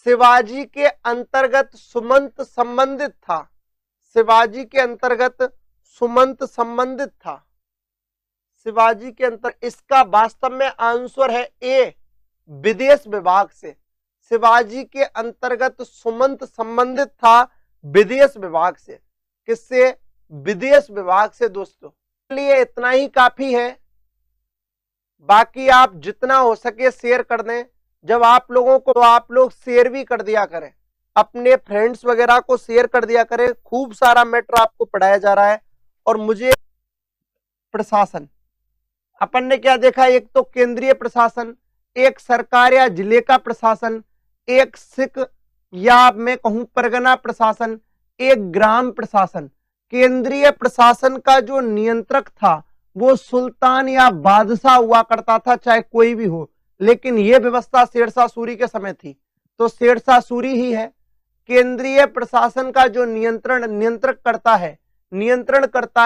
शिवाजी के अंतर्गत सुमंत संबंधित था? शिवाजी के अंतर्गत सुमंत संबंधित था। शिवाजी के अंतर, इसका वास्तव में आंसर है ए, विदेश विभाग से। शिवाजी के अंतर्गत सुमंत संबंधित था विदेश विभाग से। किससे? विदेश विभाग से। दोस्तों लिए इतना ही काफी है, बाकी आप जितना हो सके शेयर कर दें। जब आप लोगों को, तो आप लोग शेयर भी कर दिया करें, अपने फ्रेंड्स वगैरह को शेयर कर दिया करें। खूब सारा मैटर आपको पढ़ाया जा रहा है। और मुझे प्रशासन, अपन ने क्या देखा, एक तो केंद्रीय प्रशासन, एक सरकार या जिले का प्रशासन, एक सिख या मैं कहूं परगना प्रशासन, एक ग्राम प्रशासन। केंद्रीय प्रशासन का जो नियंत्रक था वो सुल्तान या बादशाह हुआ करता था, चाहे कोई भी हो। लेकिन यह व्यवस्था शेरशाह सूरी के समय थी, तो शेरशाह सूरी ही है। केंद्रीय प्रशासन का जो नियंत्रण करता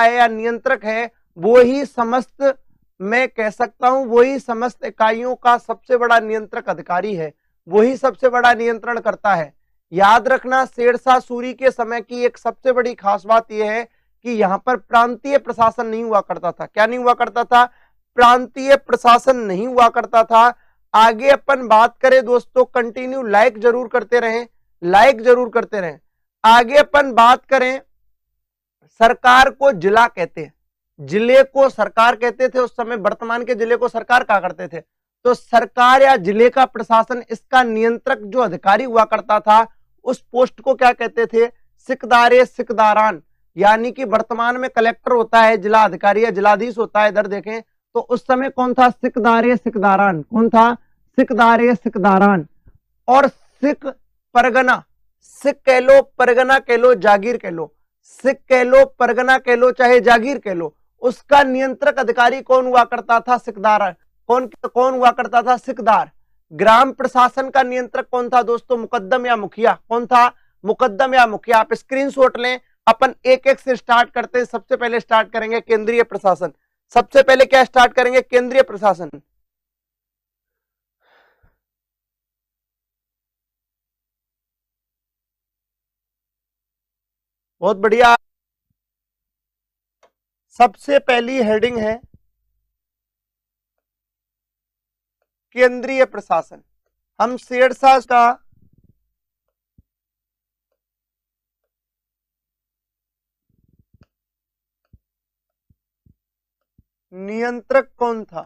है या नियंत्रक है, वो ही समस्त, मैं कह सकता हूं वही समस्त इकाइयों का सबसे बड़ा नियंत्रक अधिकारी है, वही सबसे बड़ा नियंत्रण करता है। याद रखना, शेरशाह सूरी के समय की एक सबसे बड़ी खास बात यह है कि यहां पर प्रांतीय प्रशासन नहीं हुआ करता था। क्या नहीं हुआ करता था? प्रांतीय प्रशासन नहीं हुआ करता था। आगे अपन बात करें दोस्तों, कंटिन्यू लाइक जरूर करते रहें, लाइक जरूर करते रहें। आगे अपन बात करें, सरकार को जिला कहते हैं, जिले को सरकार कहते थे उस समय, वर्तमान के जिले को सरकार कहा करते थे। तो सरकार या जिले का प्रशासन, इसका नियंत्रक जो अधिकारी हुआ करता था, उस पोस्ट को क्या कहते थे? सिकदारे सिकदारान। यानी कि वर्तमान में कलेक्टर होता है, जिला अधिकारी या जिलाधीश होता है, इधर देखें तो उस समय कौन था? सिकदारे सिकदारान। कौन था? सिकदारे सिकदारान। और सिख परगना, सिख कह लो, परगना कह लो, जागीर कह लो, सिख कह लो, परगना कह लो, चाहे जागीर कह लो, उसका नियंत्रक अधिकारी कौन हुआ करता था? सिकदार। कौन हुआ करता था? सिकदार। ग्राम प्रशासन का नियंत्रक कौन था दोस्तों? मुकद्दम या मुखिया। कौन था? मुकद्दम या मुखिया। आप स्क्रीनशॉट लें, अपन एक एक से स्टार्ट करते हैं। सबसे पहले स्टार्ट करेंगे केंद्रीय प्रशासन। सबसे पहले क्या स्टार्ट करेंगे? केंद्रीय प्रशासन। बहुत बढ़िया। सबसे पहली हेडिंग है केंद्रीय प्रशासन। हम शेरशाह का नियंत्रक कौन था?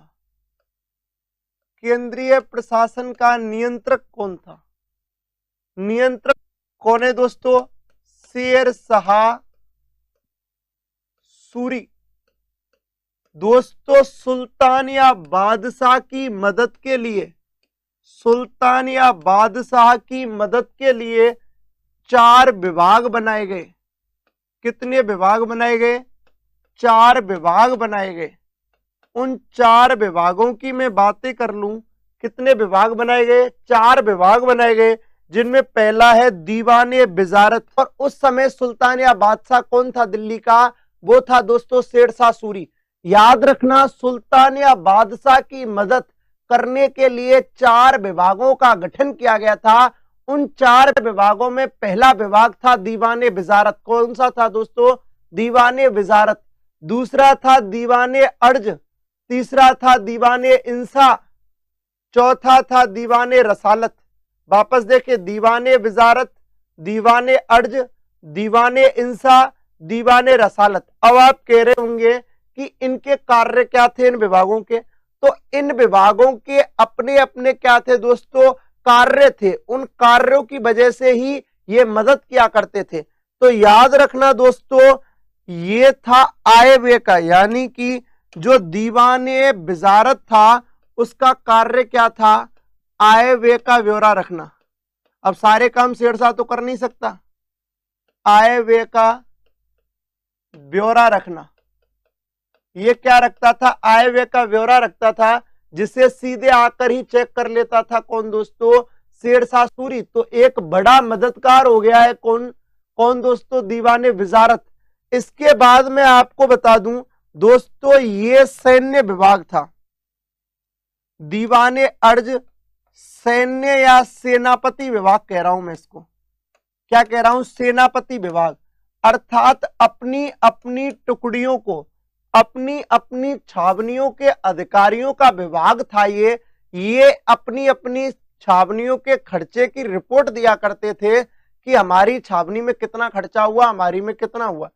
केंद्रीय प्रशासन का नियंत्रक कौन था? नियंत्रक कौन है दोस्तों? शेरशाह सूरी। दोस्तों सुल्तान या बादशाह की मदद के लिए, सुल्तान या बादशाह की मदद के लिए 4 विभाग बनाए गए। कितने विभाग बनाए गए? 4 विभाग बनाए गए। उन 4 विभागों की मैं बातें कर लूं, कितने विभाग बनाए गए? 4 विभाग बनाए गए, जिनमें पहला है दीवाने विजारत। और उस समय सुल्तान या बादशाह कौन था दिल्ली का? वो था दोस्तों शेरशाह सूरी। याद रखना, सुल्तान या बादशाह की मदद करने के लिए 4 विभागों का गठन किया गया था। उन 4 विभागों में पहला विभाग था दीवाने विजारत। कौन सा था दोस्तों? दीवाने विजारत। दूसरा था दीवाने अर्ज, तीसरा था दीवाने इंसा, चौथा था दीवाने रसालत। वापस देखे, दीवाने विजारत, दीवाने अर्ज, दीवाने इंसा, दीवाने रसालत। अब आप कह रहे होंगे कि इनके कार्य क्या थे इन विभागों के? तो इन विभागों के अपने अपने क्या थे दोस्तों? कार्य थे। उन कार्यों की वजह से ही ये मदद किया करते थे। तो याद रखना दोस्तों, ये था आय व्यय का, यानी कि जो दीवाने विजारत था उसका कार्य क्या था? आय व्यय का ब्यौरा रखना। अब सारे काम शेरशाह तो कर नहीं सकता, आय व्यय का ब्यौरा रखना। ये क्या रखता था? आय व्यय का ब्यौरा रखता था, जिसे सीधे आकर ही चेक कर लेता था। कौन दोस्तों? शेरशाह सूरी। तो एक बड़ा मददगार हो गया है कौन? कौन दोस्तों? दीवाने विजारत। इसके बाद मैं आपको बता दूं दोस्तों, ये सैन्य विभाग था। दीवाने अर्ज सैन्य या सेनापति विभाग कह रहा हूं मैं इसको, क्या कह रहा हूं, सेनापति विभाग। अर्थात अपनी अपनी टुकड़ियों को, अपनी अपनी छावनियों के अधिकारियों का विभाग था ये अपनी अपनी छावनियों के खर्चे की रिपोर्ट दिया करते थे कि हमारी छावनी में कितना खर्चा हुआ, हमारी में कितना हुआ।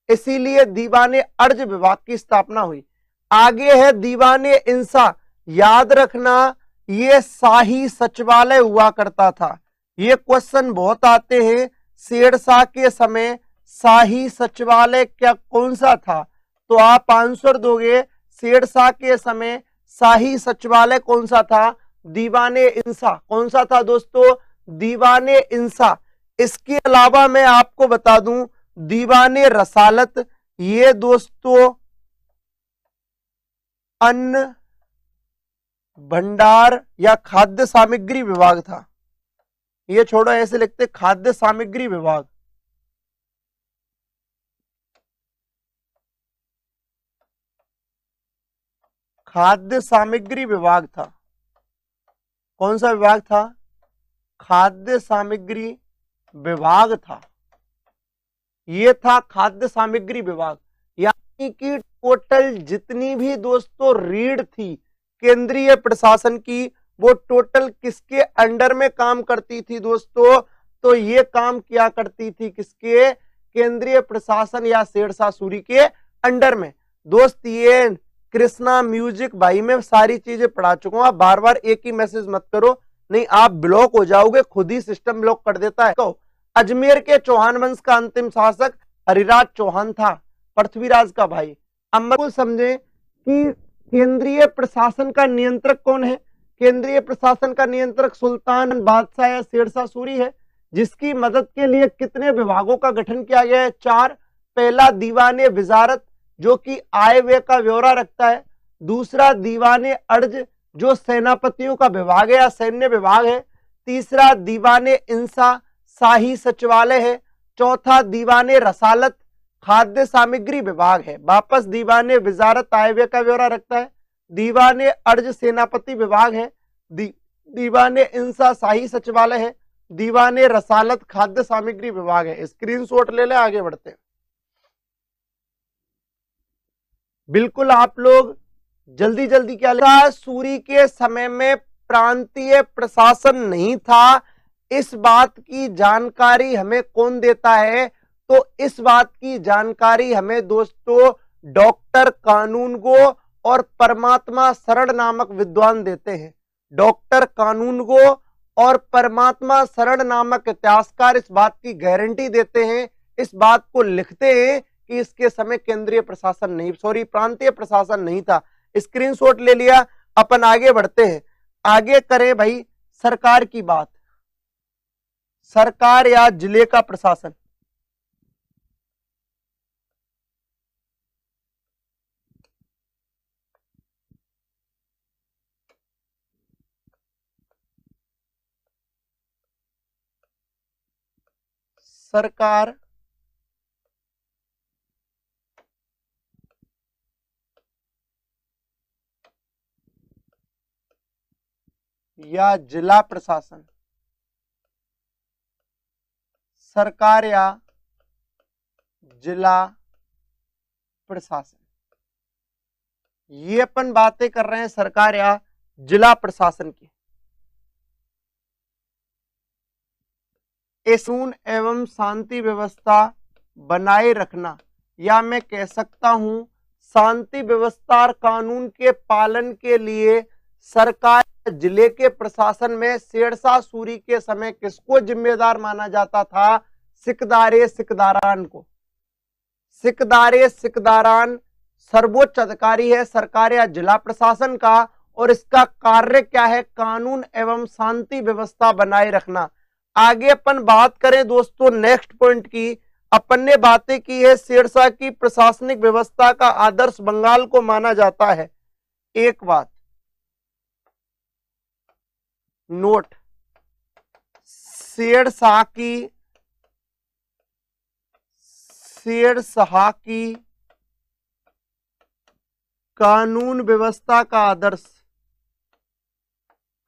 इसीलिए दीवाने अर्ज विभाग की स्थापना हुई। आगे है दीवाने इंसा, याद रखना ये शाही सचिवालय हुआ करता था। ये क्वेश्चन बहुत आते हैं, शेरशाह के समय शाही सचिवालय क्या कौन सा था, तो आप आंसर दोगे शेरशाह के समय शाही सचिवालय कौन सा था, दीवाने इंसा। कौन सा था दोस्तों, दीवाने इंसा। इसके अलावा मैं आपको बता दूं दीवाने रसालत, ये दोस्तों अन्न भंडार या खाद्य सामग्री विभाग था। ये छोड़ो, ऐसे लिखते खाद्य सामग्री विभाग। खाद्य सामग्री विभाग था। कौन सा विभाग था, खाद्य सामग्री विभाग था। ये था खाद्य सामग्री विभाग। यानी कि टोटल जितनी भी दोस्तों रीढ़ थी केंद्रीय प्रशासन की, वो टोटल किसके अंडर में काम करती थी दोस्तों, तो ये काम किया करती थी किसके, केंद्रीय प्रशासन या शेरशाह सूरी के अंडर में। दोस्त ये कृष्णा म्यूजिक भाई मैं सारी चीजें पढ़ा चुका हूं, आप बार बार एक ही मैसेज मत करो, नहीं आप ब्लॉक हो जाओगे, खुद ही सिस्टम ब्लॉक कर देता है। तो अजमेर के चौहान वंश का अंतिम शासक हरिराज चौहान था, पृथ्वीराज का भाई। अब समझे कि केंद्रीय प्रशासन का नियंत्रक कौन है, केंद्रीय प्रशासन का नियंत्रक सुल्तान बादशाह या शेरशाह सूरी है, जिसकी मदद के लिए कितने विभागों का गठन किया गया है, 4। पहला दीवाने विजारत जो कि आय व्यय का ब्यौरा रखता है, दूसरा दीवाने अर्ज जो सेनापतियों का विभाग है या सैन्य विभाग है, तीसरा दीवाने इंसा शाही सचिवालय है, चौथा दीवाने रसालत खाद्य सामग्री विभाग है। वापस दीवाने विजारत आय व्यय का ब्यौरा रखता है, दीवाने अर्ज सेनापति विभाग है, दीवाने इंसा शाही सचिवालय है, दीवाने रसालत खाद्य सामग्री विभाग है। स्क्रीनशॉट ले ले, आगे बढ़ते हैं। बिल्कुल आप लोग जल्दी जल्दी क्या लिखा, सूरी के समय में प्रांतीय प्रशासन नहीं था। इस बात की जानकारी हमें कौन देता है, तो इस बात की जानकारी हमें दोस्तों डॉक्टर कानूनगो और परमात्मा शरण नामक विद्वान देते हैं। डॉक्टर कानूनगो और परमात्मा शरण नामक इतिहासकार इस बात की गारंटी देते हैं, इस बात को लिखते हैं कि इसके समय केंद्रीय प्रशासन नहीं, सॉरी प्रांतीय प्रशासन नहीं था। स्क्रीनशॉट ले लिया, अपन आगे बढ़ते हैं। आगे करें भाई सरकार की बात, सरकार या जिले का प्रशासन। सरकार या जिला प्रशासन, सरकार या जिला प्रशासन, ये अपन बातें कर रहे हैं सरकार या जिला प्रशासन की। कानून एवं शांति व्यवस्था बनाए रखना, या मैं कह सकता हूं शांति व्यवस्था और कानून के पालन के लिए सरकार जिले के प्रशासन में शेरशाह सूरी के समय किसको जिम्मेदार माना जाता था, सिकदारे सिकदारान को। सिकदारे सिकदारान सर्वोच्च अधिकारी है सरकार या जिला प्रशासन का, और इसका कार्य क्या है, कानून एवं शांति व्यवस्था बनाए रखना। आगे अपन बात करें दोस्तों नेक्स्ट पॉइंट की, अपन ने बातें की है शेरशाह की प्रशासनिक व्यवस्था का आदर्श बंगाल को माना जाता है। एक बात नोट, शेरशाह की कानून व्यवस्था का आदर्श,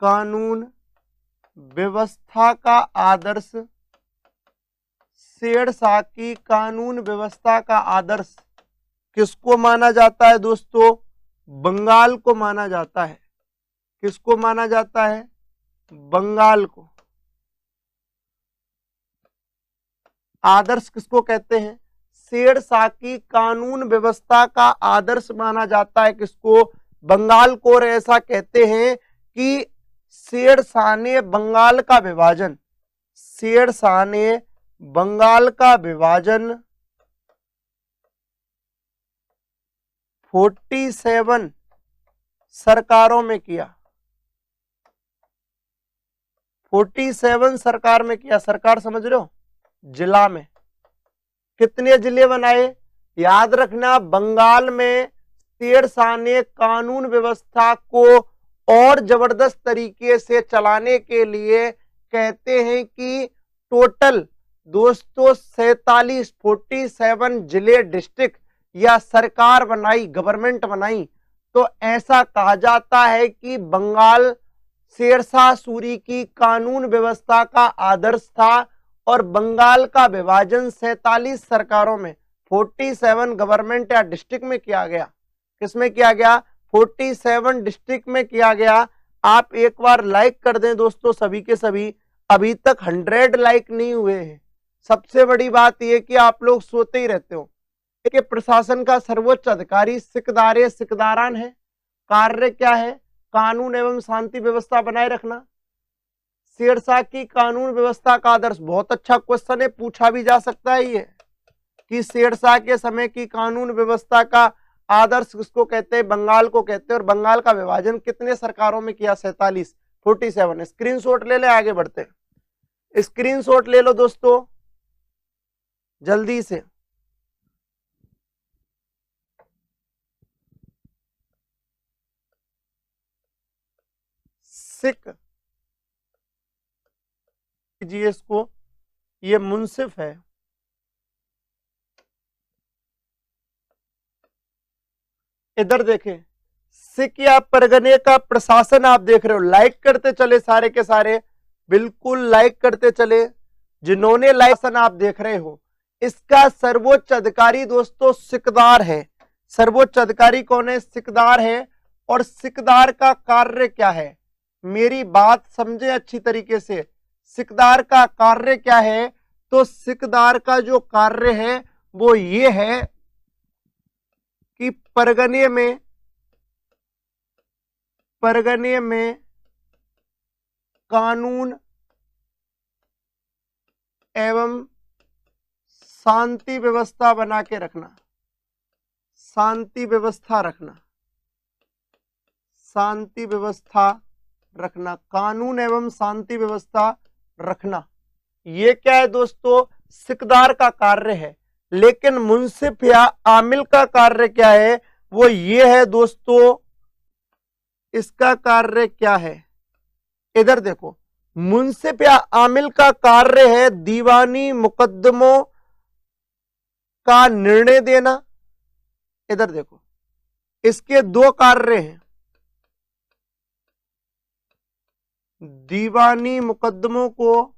कानून व्यवस्था का आदर्श, शेरशाह की कानून व्यवस्था का आदर्श किसको माना जाता है दोस्तों? बंगाल को माना जाता है। किसको माना जाता है? बंगाल को। आदर्श किसको कहते हैं? शेरशाह की कानून व्यवस्था का आदर्श माना जाता है किसको? बंगाल को। और ऐसा कहते हैं कि शेरशाह ने बंगाल का विभाजन, शेरशाह ने बंगाल का विभाजन 47 सरकारों में किया। 47 सरकार में किया। सरकार समझ रहे हो? जिला में। कितने जिले बनाए? याद रखना, बंगाल में शेरशाह ने कानून व्यवस्था को और जबरदस्त तरीके से चलाने के लिए कहते हैं कि टोटल दोस्तों 47 जिले, डिस्ट्रिक्ट या सरकार बनाई, गवर्नमेंट बनाई। तो ऐसा कहा जाता है कि बंगाल शेरशाह सूरी की कानून व्यवस्था का आदर्श था और बंगाल का विभाजन 47 सरकारों में 47 गवर्नमेंट या डिस्ट्रिक्ट में किया गया। किसमें किया गया? 47 डिस्ट्रिक्ट में किया गया। आप एक बार लाइक कर दें दोस्तों सभी के सभी। अभी तक 100 लाइक नहीं हुए हैं। सबसे बड़ी बात यह कि आप लोग सोते ही रहते हो। कि प्रशासन का सर्वोच्च अधिकारी सिकदारे सिकदारान है। कार्य क्या है? कानून एवं शांति व्यवस्था बनाए रखना। शेरशाह की कानून व्यवस्था का आदर्श, बहुत अच्छा क्वेश्चन है, पूछा भी जा सकता है ये कि शेरशाह के समय की कानून व्यवस्था का आदर्श किसको कहते हैं? बंगाल को कहते हैं। और बंगाल का विभाजन कितने सरकारों में किया? 47। स्क्रीनशॉट ले ले, आगे बढ़ते हैं। स्क्रीनशॉट ले लो दोस्तों जल्दी से। सिख जीएस को, ये मुंसिफ है। इधर देखें, सिख या परगने का प्रशासन आप देख रहे हो। लाइक करते चले सारे के सारे, बिल्कुल लाइक करते चले। जिन्होंने लाइक आप देख रहे हो, इसका सर्वोच्च अधिकारी दोस्तों सिकदार है। सर्वोच्च अधिकारी कौन है? सिकदार है। और सिकदार का कार्य क्या है? मेरी बात समझे अच्छी तरीके से। सिकदार का कार्य क्या है? तो सिकदार का जो कार्य है वो ये है कि परगने में कानून एवं शांति व्यवस्था बना के रखना। शांति व्यवस्था रखना। शांति व्यवस्था रखना। कानून एवं शांति व्यवस्था रखना, ये क्या है दोस्तों? सिकदार का कार्य है। लेकिन मुंसिफ या आमिल का कार्य क्या है? वो ये है दोस्तों, इसका कार्य क्या है? इधर देखो, मुंसिफ या आमिल का कार्य है दीवानी मुकद्दमों का निर्णय देना। इधर देखो, इसके दो कार्य हैं। दीवानी मुकद्दमों को